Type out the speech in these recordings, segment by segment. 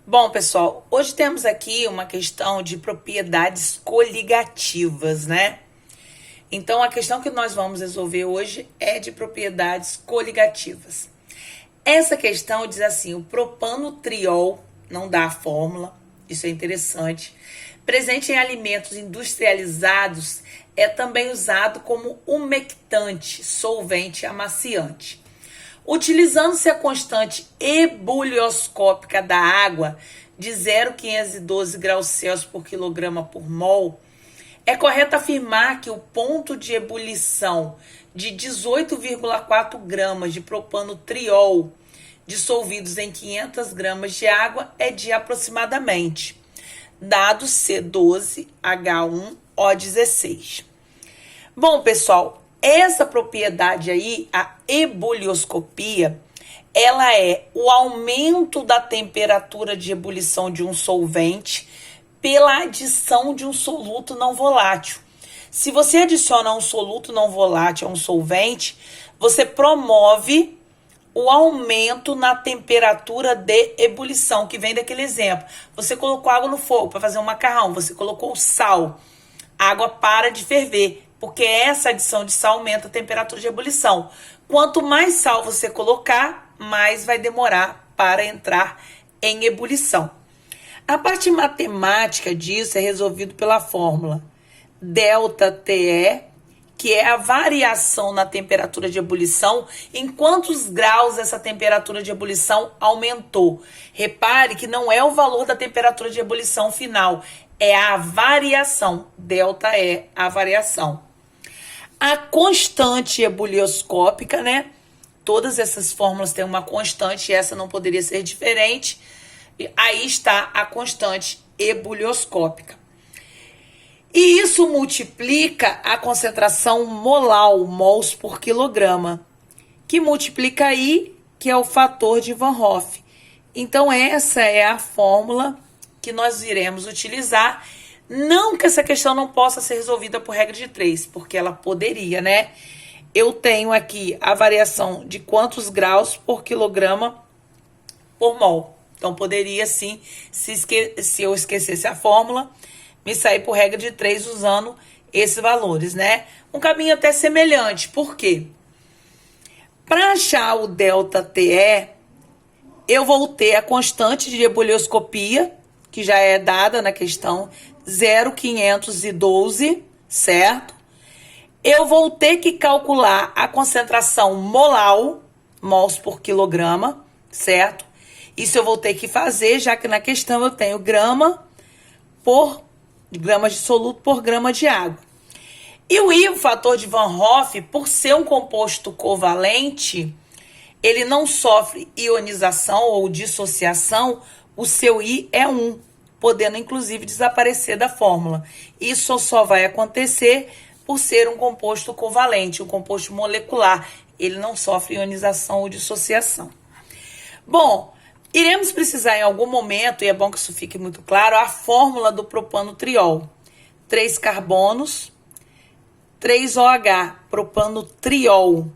Bom, pessoal, hoje temos aqui uma questão de propriedades coligativas, né? Então, a questão que nós vamos resolver hoje é de propriedades coligativas. Essa questão diz assim: o propanotriol, não dá a fórmula, isso é interessante, presente em alimentos industrializados, é também usado como umectante, solvente amaciante. Utilizando-se a constante ebulioscópica da água de 0,512 graus Celsius por quilograma por mol, é correto afirmar que o ponto de ebulição de 18,4 gramas de propanotriol dissolvidos em 500 gramas de água é de aproximadamente dado C12H1O16. Bom, pessoal, essa propriedade aí, a ebulioscopia, ela é o aumento da temperatura de ebulição de um solvente pela adição de um soluto não volátil. Se você adiciona um soluto não volátil a um solvente, você promove o aumento na temperatura de ebulição, que vem daquele exemplo. Você colocou água no fogo para fazer um macarrão, você colocou sal, a água para de ferver, porque essa adição de sal aumenta a temperatura de ebulição. Quanto mais sal você colocar, mais vai demorar para entrar em ebulição. A parte matemática disso é resolvido pela fórmula ΔTE, que é a variação na temperatura de ebulição, em quantos graus essa temperatura de ebulição aumentou. Repare que não é o valor da temperatura de ebulição final, é a variação, ΔE, a variação. A constante ebulioscópica, né? Todas essas fórmulas têm uma constante e essa não poderia ser diferente. Aí está a constante ebulioscópica. E isso multiplica a concentração molar, mols por quilograma, que multiplica aí, que é o fator de Van Hoff. Então, essa é a fórmula que nós iremos utilizar. Não que essa questão não possa ser resolvida por regra de 3, porque ela poderia, né? Eu tenho aqui a variação de quantos graus por quilograma por mol. Então, poderia sim, se eu esquecesse a fórmula, me sair por regra de 3 usando esses valores, né? Um caminho até semelhante. Por quê? Para achar o ΔTE, eu vou ter a constante de ebulioscopia, que já é dada na questão 0,512, certo? Eu vou ter que calcular a concentração molar, mols por quilograma, certo? Isso eu vou ter que fazer, já que na questão eu tenho gramas de soluto por grama de água. E o fator de Van Hoff, por ser um composto covalente, ele não sofre ionização ou dissociação, o seu I é 1, podendo inclusive desaparecer da fórmula. Isso só vai acontecer por ser um composto covalente, um composto molecular. Ele não sofre ionização ou dissociação. Bom, iremos precisar em algum momento, e é bom que isso fique muito claro, a fórmula do propanotriol. 3 carbonos, 3 OH, propanotriol.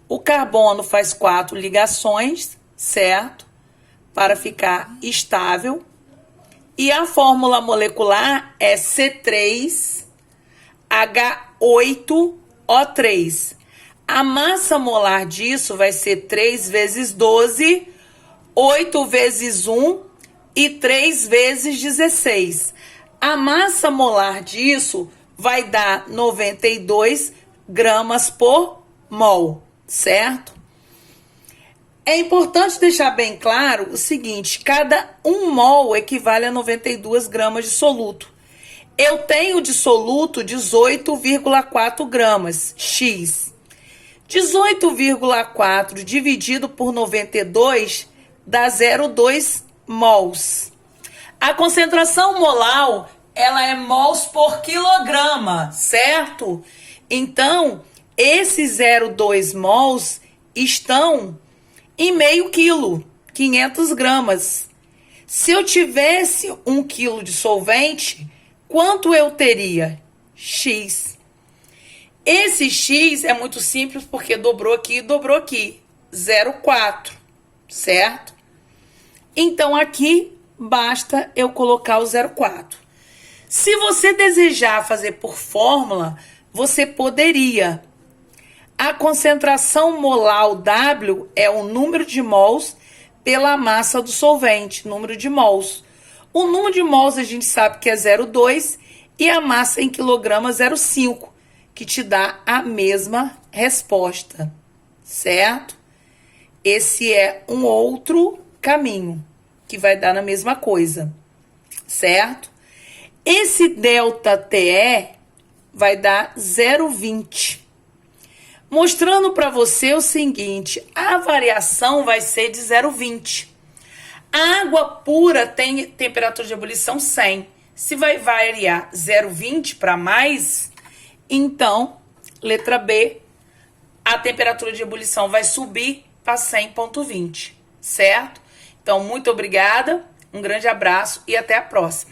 O carbono faz 4 ligações, certo? Para ficar estável. E a fórmula molecular é C3H8O3. A massa molar disso vai ser 3 vezes 12, 8 vezes 1 e 3 vezes 16. A massa molar disso vai dar 92 gramas por mol, certo? É importante deixar bem claro o seguinte: cada 1 mol equivale a 92 gramas de soluto. Eu tenho de soluto 18,4 gramas, X. 18,4 dividido por 92 dá 0,2 mols. A concentração molar, ela é mols por quilograma, certo? Então, esses 0,2 mols estão em meio quilo, 500 gramas. Se eu tivesse 1 quilo de solvente, quanto eu teria? X. Esse X é muito simples porque dobrou aqui e dobrou aqui. 0,4, certo? Então, aqui basta eu colocar o 0,4. Se você desejar fazer por fórmula, você poderia. A concentração molar W é o número de mols pela massa do solvente, número de mols. O número de mols a gente sabe que é 0,2 e a massa em quilograma 0,5, que te dá a mesma resposta, certo? Esse é um outro caminho que vai dar na mesma coisa, certo? Esse ΔTE vai dar 0,20. Mostrando para você o seguinte, a variação vai ser de 0,20. A água pura tem temperatura de ebulição 100. Se vai variar 0,20 para mais, então, letra B, a temperatura de ebulição vai subir para 100,20, certo? Então, muito obrigada, um grande abraço e até a próxima.